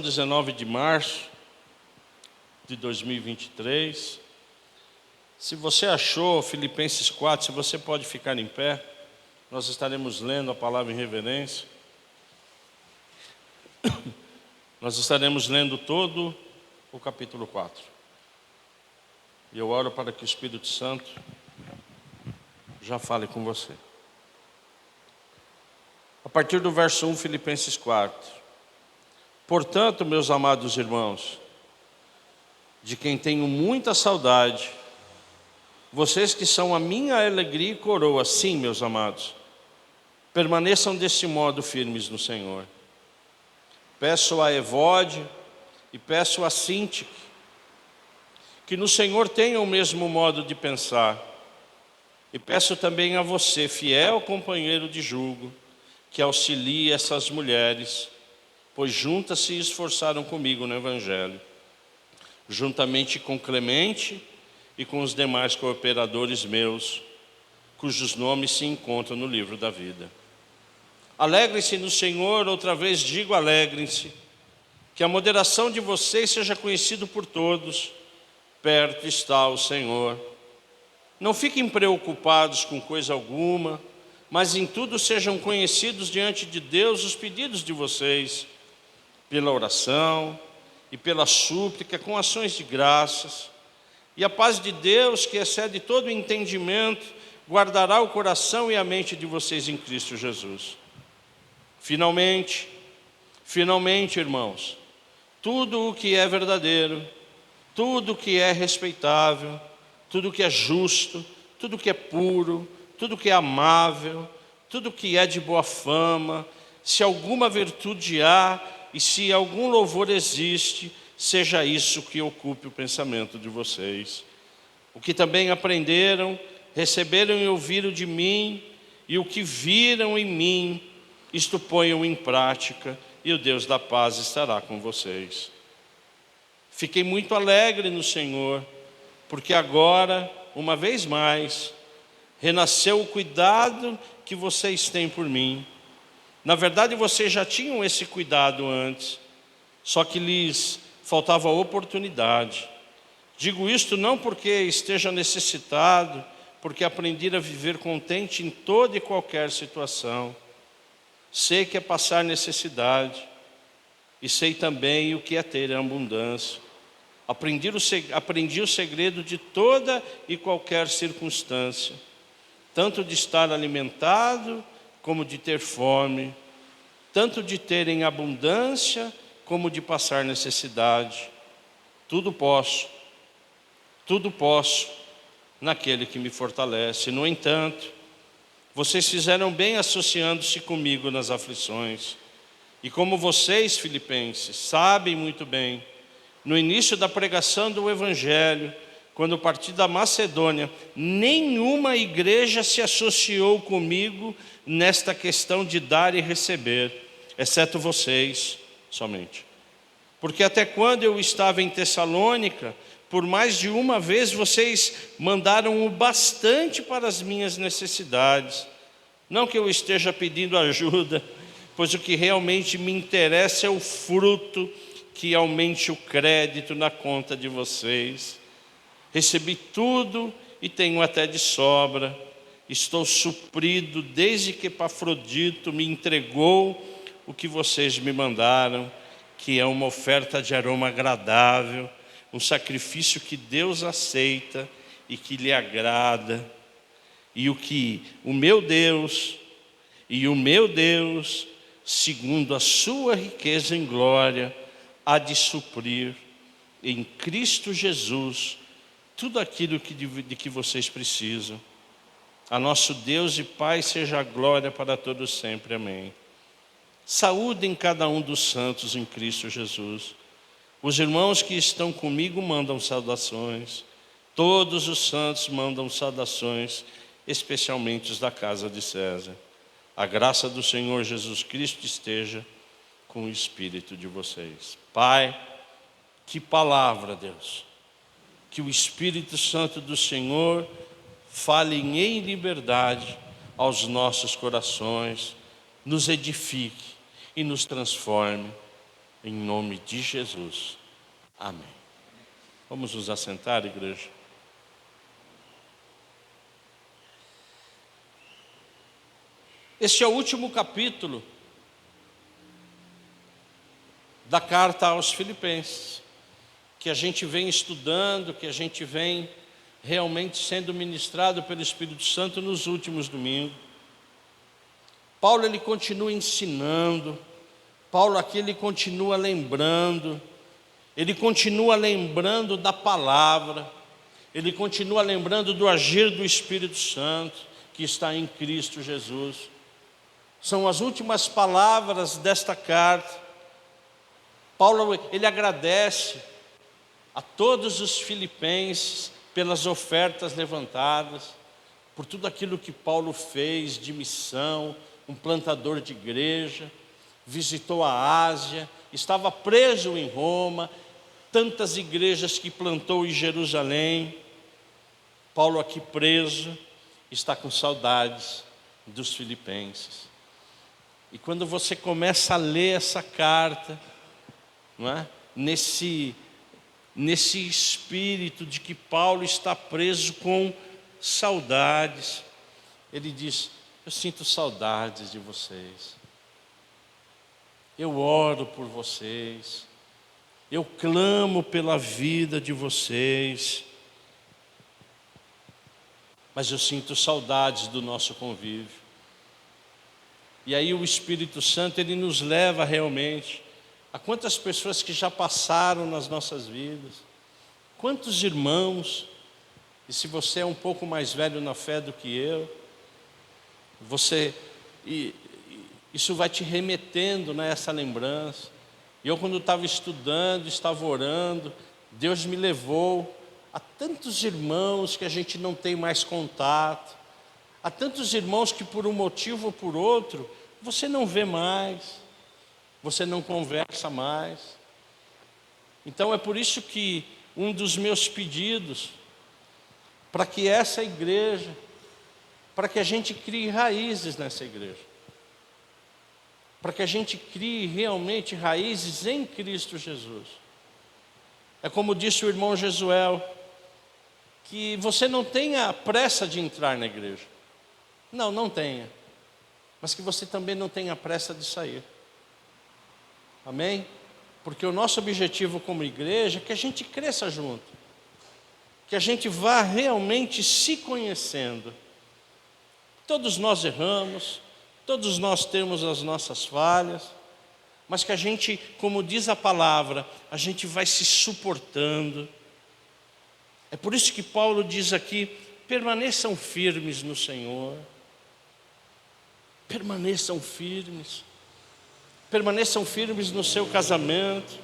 19 de março de 2023. Se você achou Filipenses 4, se você pode ficar em pé, nós estaremos lendo a palavra em reverência. Nós estaremos lendo todo o capítulo 4. E eu oro para que o Espírito Santo já fale com você. A partir do verso 1, Filipenses 4. Portanto, meus amados irmãos, de quem tenho muita saudade, vocês que são a minha alegria e coroa, sim, meus amados, permaneçam desse modo firmes no Senhor. Peço a Evódia e peço a Sintique que no Senhor tenham o mesmo modo de pensar. E peço também a você, fiel companheiro de jugo, que auxilie essas mulheres, pois juntas se esforçaram comigo no Evangelho, juntamente com Clemente e com os demais cooperadores meus, cujos nomes se encontram no livro da vida. Alegrem-se no Senhor, outra vez digo alegrem-se, que a moderação de vocês seja conhecida por todos, perto está o Senhor. Não fiquem preocupados com coisa alguma, mas em tudo sejam conhecidos diante de Deus os pedidos de vocês, pela oração e pela súplica, com ações de graças. E a paz de Deus, que excede todo entendimento, guardará o coração e a mente de vocês em Cristo Jesus. Finalmente, irmãos, tudo o que é verdadeiro, tudo o que é respeitável, tudo o que é justo, tudo o que é puro, tudo o que é amável, tudo o que é de boa fama, se alguma virtude há e se algum louvor existe, seja isso que ocupe o pensamento de vocês. O que também aprenderam, receberam e ouviram de mim, e o que viram em mim, isto ponham em prática, e o Deus da paz estará com vocês. Fiquei muito alegre no Senhor, porque agora, uma vez mais, renasceu o cuidado que vocês têm por mim. Na verdade, vocês já tinham esse cuidado antes, só que lhes faltava oportunidade. Digo isto não porque esteja necessitado, porque aprendi a viver contente em toda e qualquer situação. Sei que é passar necessidade, e sei também o que é ter abundância. Aprendi o segredo de toda e qualquer circunstância, tanto de estar alimentado, como de ter fome, tanto de ter em abundância, como de passar necessidade. Tudo posso naquele que me fortalece. No entanto, vocês fizeram bem associando-se comigo nas aflições. E como vocês, filipenses, sabem muito bem, no início da pregação do Evangelho, quando parti da Macedônia, nenhuma igreja se associou comigo nesta questão de dar e receber, exceto vocês somente. Porque até quando eu estava em Tessalônica, por mais de uma vez vocês mandaram o bastante para as minhas necessidades. Não que eu esteja pedindo ajuda, pois o que realmente me interessa é o fruto que aumente o crédito na conta de vocês. Recebi tudo e tenho até de sobra. Estou suprido desde que Epafrodito me entregou o que vocês me mandaram, que é uma oferta de aroma agradável, um sacrifício que Deus aceita e que lhe agrada. E o meu Deus, segundo a sua riqueza em glória, há de suprir em Cristo Jesus tudo aquilo de que vocês precisam. A nosso Deus e Pai seja a glória para todos sempre. Amém. Saúdem cada um dos santos em Cristo Jesus. Os irmãos que estão comigo mandam saudações. Todos os santos mandam saudações, especialmente os da casa de César. A graça do Senhor Jesus Cristo esteja com o espírito de vocês. Pai, que palavra, Deus. Que o Espírito Santo do Senhor fale em liberdade aos nossos corações, nos edifique e nos transforme. em nome de Jesus. Amém. Vamos nos assentar, igreja. Este é o último capítulo da carta aos Filipenses, que a gente vem estudando, que a gente vem realmente sendo ministrado pelo Espírito Santo nos últimos domingos. Paulo, ele continua ensinando, Paulo aqui ele continua lembrando, ele continua lembrando da palavra, ele continua lembrando do agir do Espírito Santo, que está em Cristo Jesus. São as últimas palavras desta carta. Paulo, ele agradece a todos os filipenses pelas ofertas levantadas, por tudo aquilo que Paulo fez de missão, um plantador de igreja, visitou a Ásia, estava preso em Roma, tantas igrejas que plantou em Jerusalém. Paulo aqui preso, está com saudades dos filipenses. E quando você começa a ler essa carta, não é? Nesse espírito de que Paulo está preso com saudades, ele diz: eu sinto saudades de vocês, eu oro por vocês, eu clamo pela vida de vocês, mas eu sinto saudades do nosso convívio. E aí o Espírito Santo, ele nos leva realmente a quantas pessoas que já passaram nas nossas vidas, quantos irmãos, e se você é um pouco mais velho na fé do que eu, isso vai te remetendo nessa lembrança. E eu, quando estava estudando, estava orando, Deus me levou a tantos irmãos que a gente não tem mais contato, há tantos irmãos que por um motivo ou por outro você não vê mais, você não conversa mais. Então é por isso que um dos meus pedidos, para que essa igreja, para que a gente crie raízes nessa igreja, para que a gente crie realmente raízes em Cristo Jesus. É como disse o irmão Jesuel, que você não tenha pressa de entrar na igreja. Não tenha. Mas que você também não tenha pressa de sair. Amém? Porque o nosso objetivo como igreja é que a gente cresça junto, que a gente vá realmente se conhecendo. Todos nós erramos, todos nós temos as nossas falhas, mas que a gente, como diz a palavra, a gente vai se suportando. É por isso que Paulo diz aqui: permaneçam firmes no Senhor. Permaneçam firmes. Permaneçam firmes no seu casamento,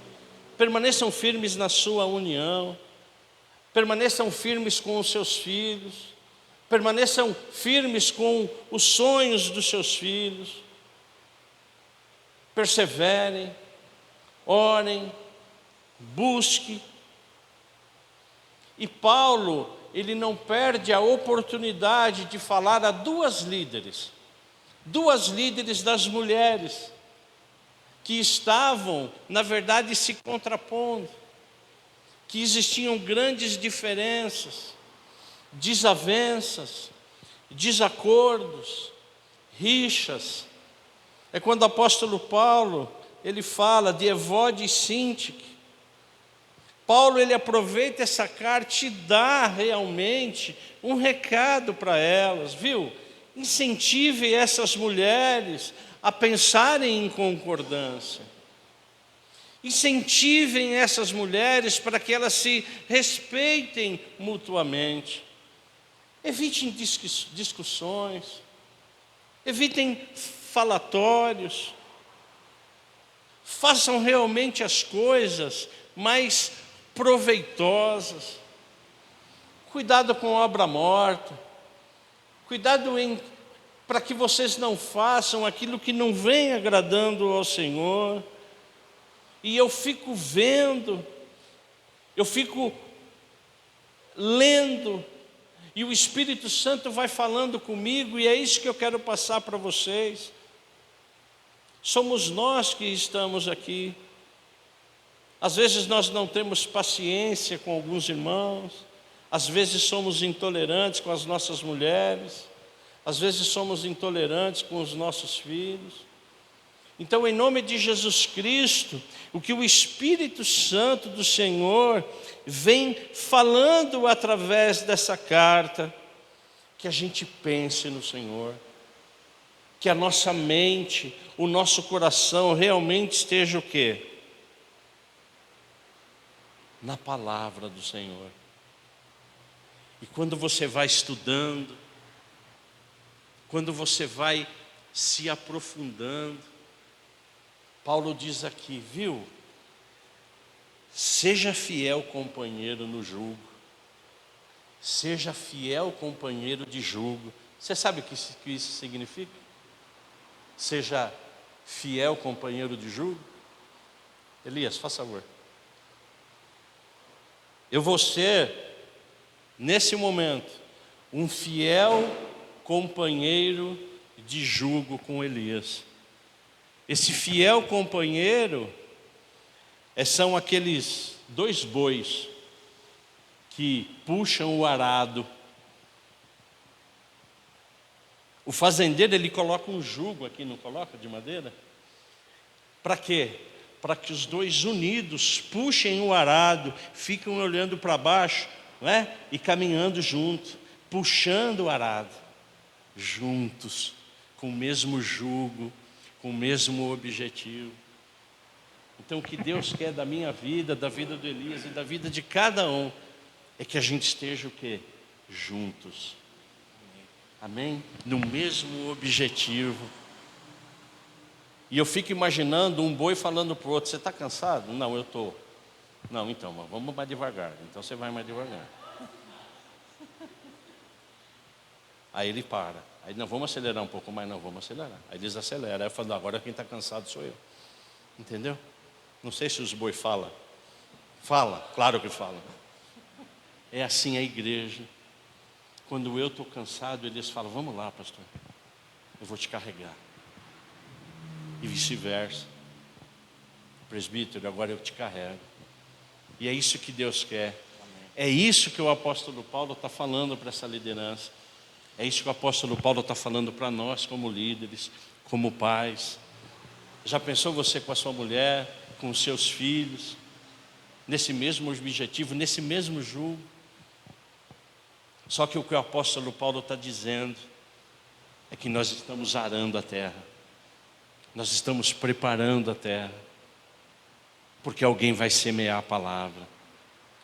permaneçam firmes na sua união, permaneçam firmes com os seus filhos, permaneçam firmes com os sonhos dos seus filhos. Perseverem, orem, busquem. E Paulo, ele não perde a oportunidade de falar a duas líderes das mulheres, que estavam, na verdade, se contrapondo, que existiam grandes diferenças, desavenças, desacordos, rixas. É quando o apóstolo Paulo, ele fala de Evode e Sintique. Paulo, ele aproveita essa carta e dá realmente um recado para elas, viu? Incentive essas mulheres a pensarem em concordância. Incentivem essas mulheres para que elas se respeitem mutuamente. Evitem discussões, evitem falatórios, façam realmente as coisas mais proveitosas. Cuidado com obra morta, cuidado para que vocês não façam aquilo que não vem agradando ao Senhor. E eu fico vendo, eu fico lendo, e o Espírito Santo vai falando comigo, e é isso que eu quero passar para vocês. Somos nós que estamos aqui, Às vezes nós não temos paciência com alguns irmãos, às vezes somos intolerantes com as nossas mulheres, às vezes somos intolerantes com os nossos filhos. Então, em nome de Jesus Cristo, o que o Espírito Santo do Senhor vem falando através dessa carta, que a gente pense no Senhor, que a nossa mente, o nosso coração realmente esteja o quê? Na palavra do Senhor. E quando você vai estudando, quando você vai se aprofundando, Paulo diz aqui, viu? Seja fiel companheiro no jugo. Seja fiel companheiro de jugo. Você sabe o que isso significa? Seja fiel companheiro de jugo. Elias, faça favor. Eu vou ser, nesse momento, um fiel companheiro de jugo com Elias. Esse fiel companheiro são aqueles 2 bois que puxam o arado. O fazendeiro, ele coloca um jugo aqui, não coloca, de madeira? Para quê? Para que os 2 unidos puxem o arado, ficam olhando para baixo, não é? E caminhando junto, puxando o arado, juntos, com o mesmo jugo, com o mesmo objetivo. Então, o que Deus quer da minha vida, da vida do Elias e da vida de cada um, é que a gente esteja o quê? Juntos. Amém? No mesmo objetivo. E eu fico imaginando um boi falando para o outro, você está cansado? Não, eu estou. Não, então, vamos mais devagar. Então você vai mais devagar. Aí ele para. Aí, não, vamos acelerar um pouco mais, não, vamos acelerar. Aí eles aceleram. Aí eu falo, agora quem está cansado sou eu. Entendeu? Não sei se os boi falam. Fala, claro que fala. É assim a igreja. Quando eu estou cansado, eles falam, vamos lá, pastor, eu vou te carregar. E vice-versa. Presbítero, agora eu te carrego. E é isso que Deus quer. É isso que o apóstolo Paulo está falando para essa liderança. É isso que o apóstolo Paulo está falando para nós como líderes, como pais. Já pensou você com a sua mulher, com os seus filhos, nesse mesmo objetivo, nesse mesmo jugo? Só que o que o apóstolo Paulo está dizendo é que nós estamos arando a terra. Nós estamos preparando a terra, porque alguém vai semear a palavra.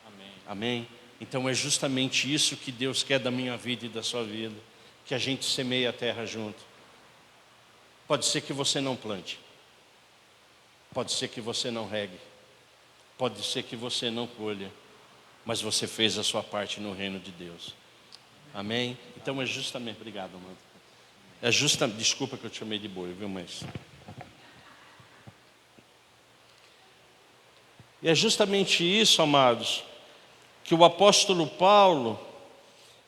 Amém. Amém? Então é justamente isso que Deus quer da minha vida e da sua vida, que a gente semeie a terra junto. Pode ser que você não plante, pode ser que você não regue, pode ser que você não colha, mas você fez a sua parte no reino de Deus. Amém? Então é justamente, obrigado, mano. Desculpa que eu te chamei de boi, viu, mas... E é justamente isso, amados, que o apóstolo Paulo,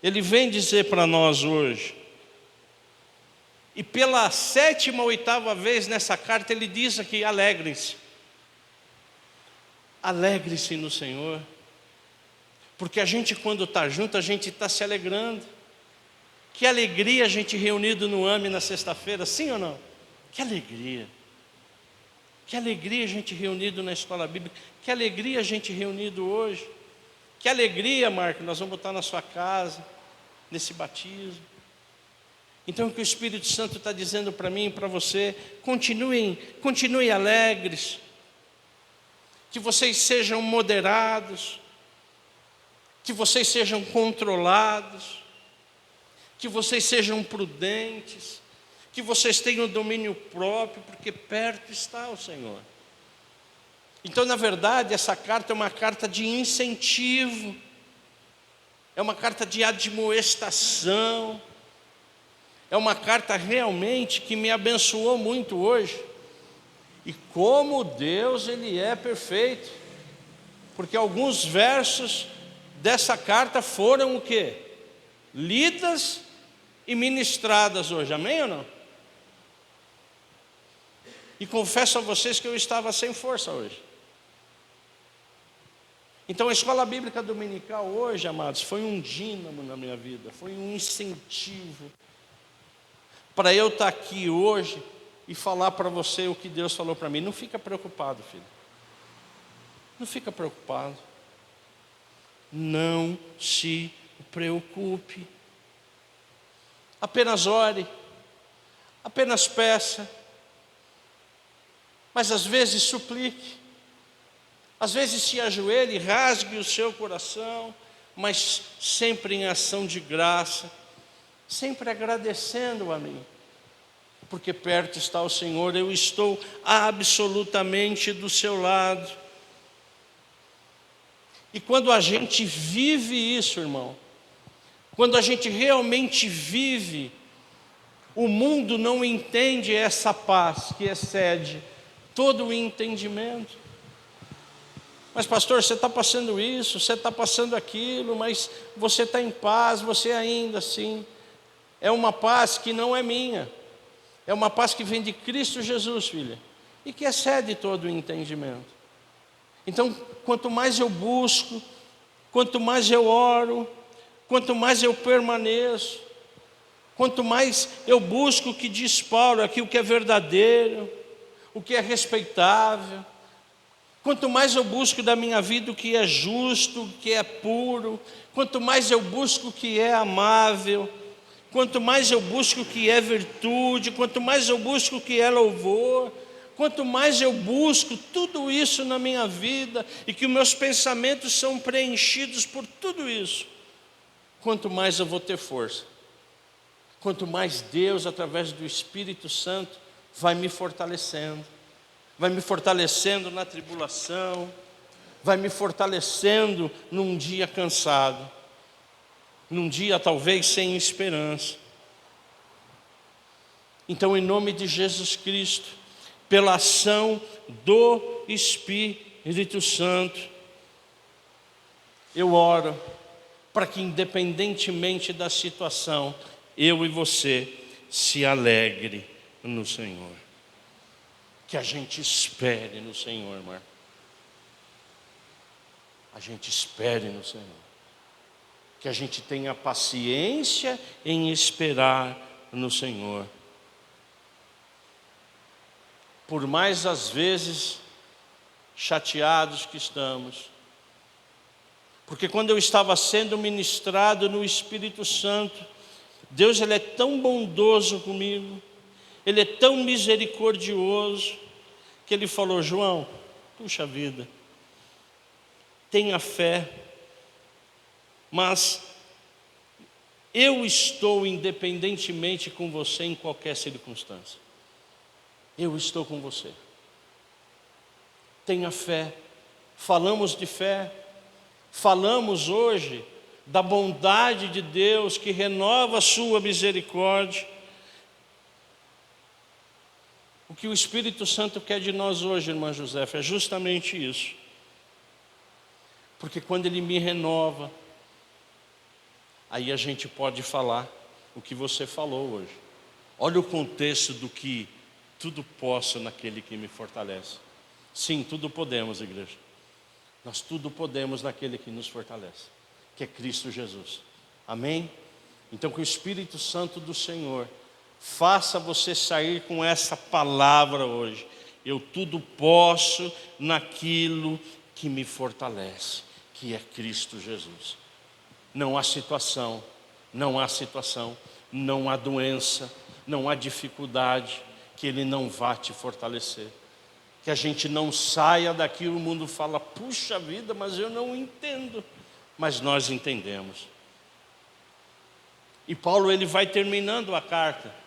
ele vem dizer para nós hoje. E pela 7ª ou 8ª vez nessa carta, ele diz aqui, alegrem-se. Alegrem-se no Senhor. Porque a gente, quando está junto, a gente está se alegrando. Que alegria a gente reunido no AME na sexta-feira, sim ou não? Que alegria. Que alegria a gente reunido na escola bíblica. Que alegria a gente reunido hoje. Que alegria, Marco, nós vamos botar na sua casa, nesse batismo. Então o que o Espírito Santo está dizendo para mim e para você, continuem alegres. Que vocês sejam moderados. Que vocês sejam controlados. Que vocês sejam prudentes. Que vocês tenham domínio próprio, porque perto está o Senhor. Então, na verdade, essa carta é uma carta de incentivo, é uma carta de admoestação, é uma carta realmente que me abençoou muito hoje. E como Deus, Ele é perfeito, porque alguns versos dessa carta foram o quê? Lidas e ministradas hoje, amém ou não? E confesso a vocês que eu estava sem força hoje. Então a escola bíblica dominical hoje, amados, foi um dínamo na minha vida, foi um incentivo para eu estar aqui hoje e falar para você o que Deus falou para mim. Não fica preocupado, filho. Não fica preocupado. Não se preocupe. Apenas ore, apenas peça, mas às vezes suplique, às vezes se ajoelhe, rasgue o seu coração, mas sempre em ação de graça, sempre agradecendo a mim, porque perto está o Senhor, eu estou absolutamente do seu lado. E quando a gente vive isso, irmão, quando a gente realmente vive, o mundo não entende essa paz que excede todo o entendimento. Mas pastor, você está passando isso, você está passando aquilo, mas você está em paz, você ainda assim. É uma paz que não é minha, é uma paz que vem de Cristo Jesus, filha, e que excede todo o entendimento. Então, quanto mais eu busco, quanto mais eu oro, quanto mais eu permaneço, quanto mais eu busco o que diz Paulo aqui, o que é verdadeiro, o que é respeitável, quanto mais eu busco da minha vida o que é justo, o que é puro, quanto mais eu busco o que é amável, quanto mais eu busco o que é virtude, quanto mais eu busco o que é louvor, quanto mais eu busco tudo isso na minha vida e que os meus pensamentos são preenchidos por tudo isso, quanto mais eu vou ter força, quanto mais Deus, através do Espírito Santo, vai me fortalecendo na tribulação, vai me fortalecendo num dia cansado, num dia talvez sem esperança. Então, em nome de Jesus Cristo, pela ação do Espírito Santo, eu oro para que, independentemente da situação, eu e você se alegre no Senhor. Que a gente espere no Senhor, irmão. A gente espere no Senhor. Que a gente tenha paciência em esperar no Senhor. Por mais às vezes chateados que estamos, porque quando eu estava sendo ministrado no Espírito Santo, Deus, Ele é tão bondoso comigo, Ele é tão misericordioso, que Ele falou: João, puxa vida, tenha fé, mas eu estou independentemente com você em qualquer circunstância. Eu estou com você. Tenha fé. Falamos de fé. Falamos hoje da bondade de Deus que renova a sua misericórdia. O que o Espírito Santo quer de nós hoje, irmã Josefa, é justamente isso. Porque quando Ele me renova, aí a gente pode falar o que você falou hoje. Olha o contexto do que tudo posso naquele que me fortalece. Sim, tudo podemos, igreja. Nós tudo podemos naquele que nos fortalece, que é Cristo Jesus. Amém? Então, que o Espírito Santo do Senhor faça você sair com essa palavra hoje. Eu tudo posso naquilo que me fortalece, que é Cristo Jesus. Não há situação, não há doença, não há dificuldade que Ele não vá te fortalecer. Que a gente não saia daqui, o mundo fala: puxa vida, mas eu não entendo. Mas nós entendemos. E Paulo, ele vai terminando a carta.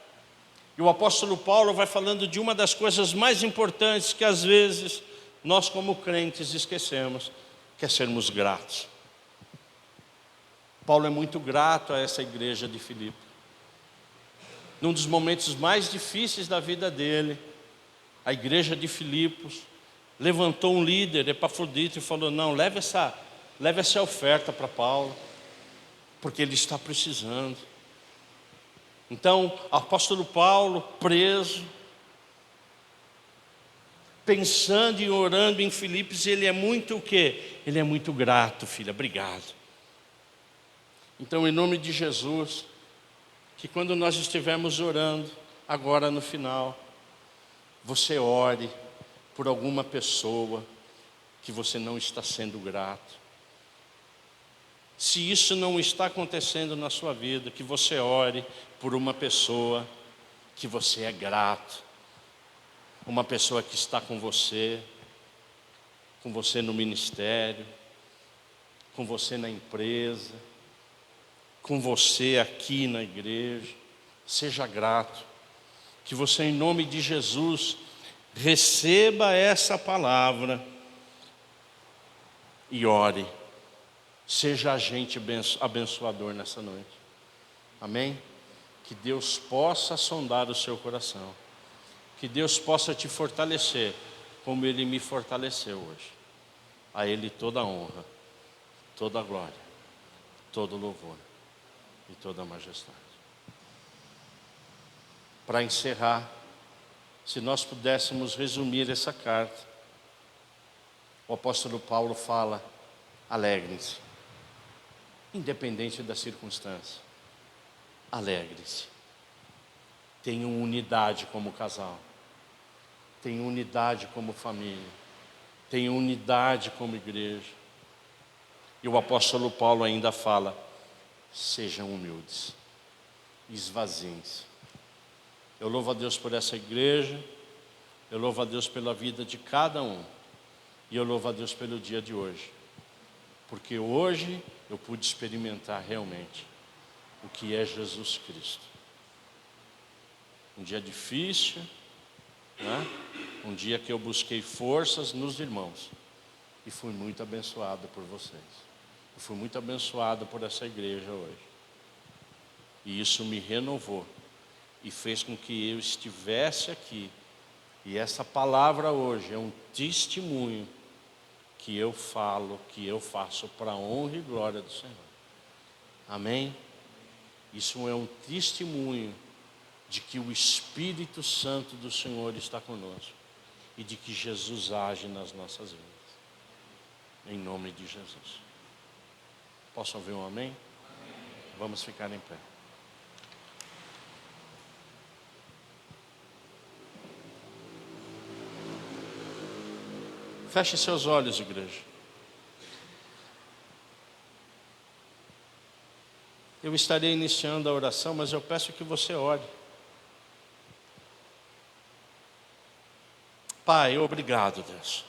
E o apóstolo Paulo vai falando de uma das coisas mais importantes que às vezes nós como crentes esquecemos, que é sermos gratos. Paulo é muito grato a essa igreja de Filipe. Num dos momentos mais difíceis da vida dele, a igreja de Filipos levantou um líder, Epafrodito, e falou: não, leve essa oferta para Paulo, porque ele está precisando. Então, o apóstolo Paulo, preso, pensando e orando em Filipos, ele é muito o quê? Ele é muito grato, filha, obrigado. Então, em nome de Jesus, que quando nós estivermos orando, agora no final, você ore por alguma pessoa que você não está sendo grato. Se isso não está acontecendo na sua vida, que você ore por uma pessoa que você é grato. Uma pessoa que está com você no ministério, com você na empresa, com você aqui na igreja. Seja grato. Que você, em nome de Jesus, receba essa palavra e ore. Seja agente abençoador nessa noite. Amém? Que Deus possa sondar o seu coração. Que Deus possa te fortalecer, como Ele me fortaleceu hoje. A Ele toda a honra, toda a glória, todo o louvor e toda a majestade. Para encerrar, se nós pudéssemos resumir essa carta, o apóstolo Paulo fala: alegrem-se, independente da circunstância, alegre-se. Tenham unidade como casal, tenham unidade como família, tenham unidade como igreja. E o apóstolo Paulo ainda fala: sejam humildes, esvaziem-se. Eu louvo a Deus por essa igreja, eu louvo a Deus pela vida de cada um, e eu louvo a Deus pelo dia de hoje, porque hoje eu pude experimentar realmente o que é Jesus Cristo. Um dia difícil, né? Um dia que eu busquei forças nos irmãos, e fui muito abençoado por vocês. Eu fui muito abençoado por essa igreja hoje, e isso me renovou e fez com que eu estivesse aqui. E essa palavra hoje é um testemunho que eu falo, que eu faço para a honra e glória do Senhor. Amém? Isso é um testemunho de que o Espírito Santo do Senhor está conosco e de que Jesus age nas nossas vidas. Em nome de Jesus. Posso ouvir um amém? Vamos ficar em pé. Feche seus olhos, igreja. Eu estarei iniciando a oração, mas eu peço que você ore. Pai, obrigado, Deus.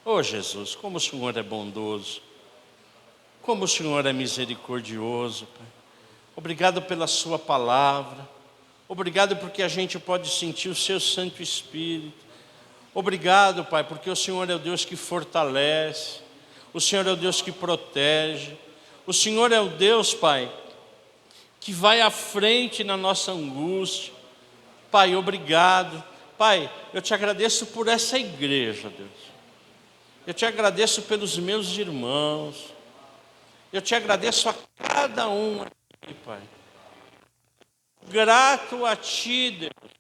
Oh, Jesus, como o Senhor é bondoso, como o Senhor é misericordioso, Pai. Obrigado pela sua palavra. Obrigado porque a gente pode sentir o seu Santo Espírito. Obrigado, Pai, porque o Senhor é o Deus que fortalece. O Senhor é o Deus que protege. O Senhor é o Deus, Pai, que vai à frente na nossa angústia. Pai, obrigado. Pai, eu te agradeço por essa igreja, Deus. Eu te agradeço pelos meus irmãos. Eu te agradeço a cada um aqui, Pai. Grato a Ti, Deus,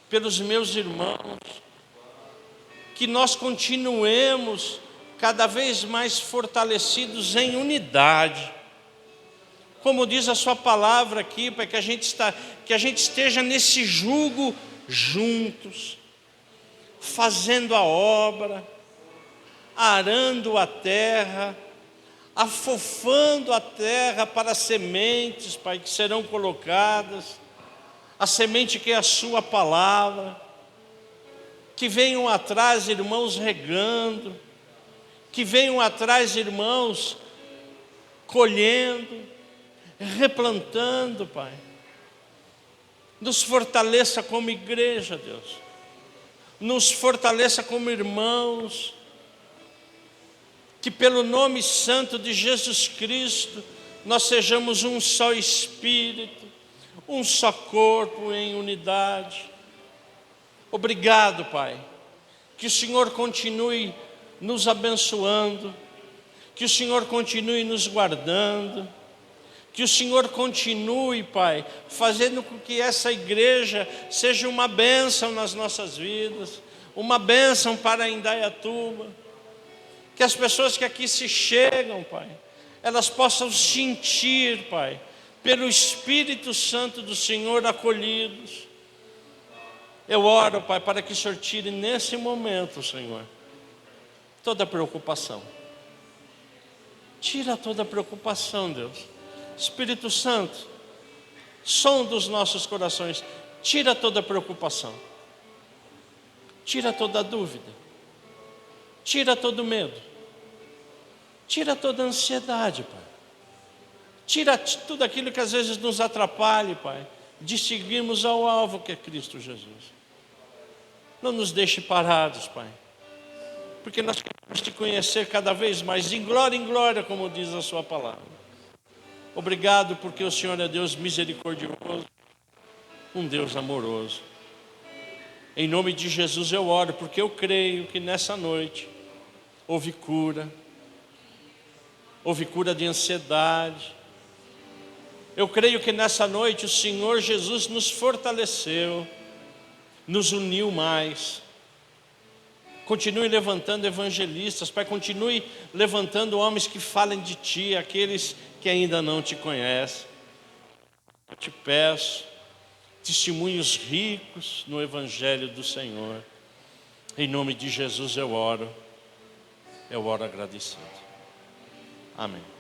pelos meus irmãos. Que nós continuemos cada vez mais fortalecidos em unidade. Como diz a sua palavra aqui, Pai, que a gente esteja nesse jugo juntos, fazendo a obra, arando a terra, afofando a terra para as sementes, Pai, que serão colocadas, a semente que é a sua palavra. Que venham atrás, irmãos, regando, que venham atrás, irmãos, colhendo, replantando, Pai. Nos fortaleça como igreja, Deus. Nos fortaleça como irmãos. Que pelo nome santo de Jesus Cristo, nós sejamos um só Espírito, um só corpo em unidade. Obrigado, Pai. Que o Senhor continue nos abençoando. Que o Senhor continue nos guardando. Que o Senhor continue, Pai, fazendo com que essa igreja seja uma bênção nas nossas vidas, uma bênção para Indaiatuba. Que as pessoas que aqui se chegam, Pai, elas possam sentir, Pai, pelo Espírito Santo do Senhor acolhidos. Eu oro, Pai, para que o Senhor tire nesse momento, Senhor, toda preocupação. Tira toda preocupação, Deus. Espírito Santo, som dos nossos corações, tira toda preocupação. Tira toda dúvida. Tira todo medo. Tira toda ansiedade, Pai. Tira tudo aquilo que às vezes nos atrapalhe, Pai, de seguirmos ao alvo que é Cristo Jesus. Não nos deixe parados, Pai, porque nós queremos te conhecer cada vez mais, de glória em glória, como diz a sua palavra. Obrigado porque o Senhor é Deus misericordioso, um Deus amoroso. Em nome de Jesus eu oro, porque eu creio que nessa noite houve cura de ansiedade. Eu creio que nessa noite o Senhor Jesus nos fortaleceu, nos uniu mais. Continue levantando evangelistas, Pai, continue levantando homens que falem de Ti, aqueles que ainda não Te conhecem. Eu te peço testemunhos ricos no Evangelho do Senhor. Em nome de Jesus eu oro agradecido. Amém.